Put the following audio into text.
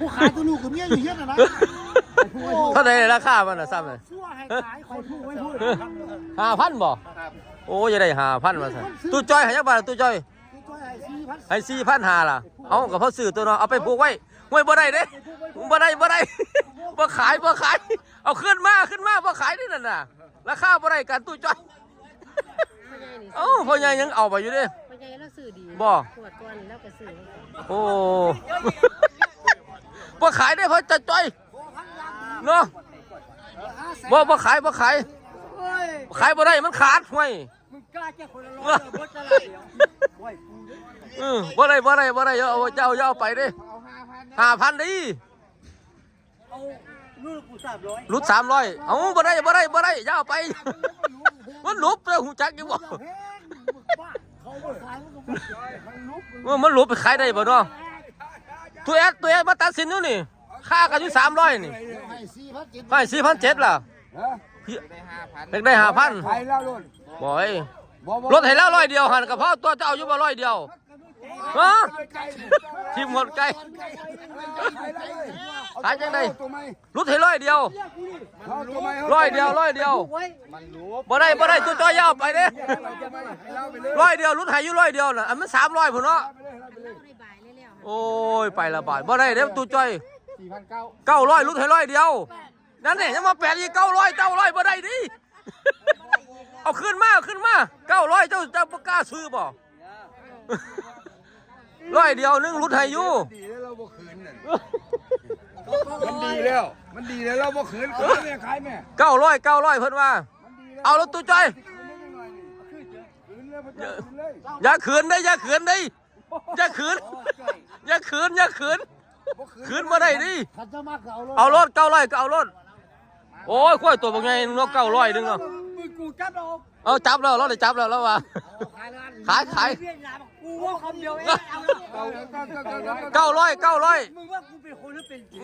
ผู้ขายตัวลูกกับเมียอยู่เฮี้ยนนะเท่าไหร่ราคามันน่ะซ้ำเลย5,000บ่โอ้ยได้5,000มาซะตู้จ้อยให้จักบาทตู้จ้อยให้4,500ล่ะเอาก็พอซื้อตัวเนาะเอาไปผูกไว้ห้วยบ่ได้เด้บ่ได้บ่ขายเอาขึ้นมาบ่ขายนี่นั่นน่ะราคาบ่ได้กันตู้จ้อยเอ้าพ่อใหญ่ยังเอาไปอยู่เด้พ่อใหญ่แล้วซื้อดีบ่ขวดก่อนแล้วก็ซื้อโอ้บ่ขายได้เพราะจะจ้อยเนาะบ่ขายขายบ่ได้มันขาดห้วยมึงกล้าแค่คนละร้อยบ่จะไรเดียวบ่ได้เอาไปดิ5,000ดิเอาลูกกู300รุด300เอาบ่ได้อย่าเอาไปมันหลบเลยหูจักอยู่บ่มันหลบไปขายได้บ่เนาะตัวเอสมาตัดสินอยู่นี่ค่ากันอยู่300นี่ให้4,700ล่ะได้5,000ไปแล้วรุ่นบ่ยรถให้แล้ว100เดียวหันกับพ่อตัวจะเอาอยู่บ่100เดียวฮะทีมหมดไกลขายจังไดรถให้100เดียว100เดียวบ่ได้ตัวจอยยาวไปเด้100เดียวรถให้อยู่100เดียวน่ะอันมัน300พุ่นเนาะโอ้ยไปละบาทบ่ได้เด้ตัวจอย900รถให้100เดียวนั่นนี่ยังมาแปดอีก900บ่ได้ดิเอาขึ้นมา900เจ้าประกล้าซื้อบ่100เดียวนึงรุดให้อยู่มันดีแล้วเราบ่ขืนแม่ขายแม่900เพิ่นว่าเอารถตู้จ้อยอย่าขืนได้ขืนบ่ได้ดิเอารถ900ก็เอารถโอ้ยค่อยตัวบ่ใหญ่นึงเนาะ900นึงเนาะกูจับจับแล้วเราได้จับแล้วว่าขายกูว่าคำเดียวเอง900มึงว่ากูเป็นคนหรือเป็นจริง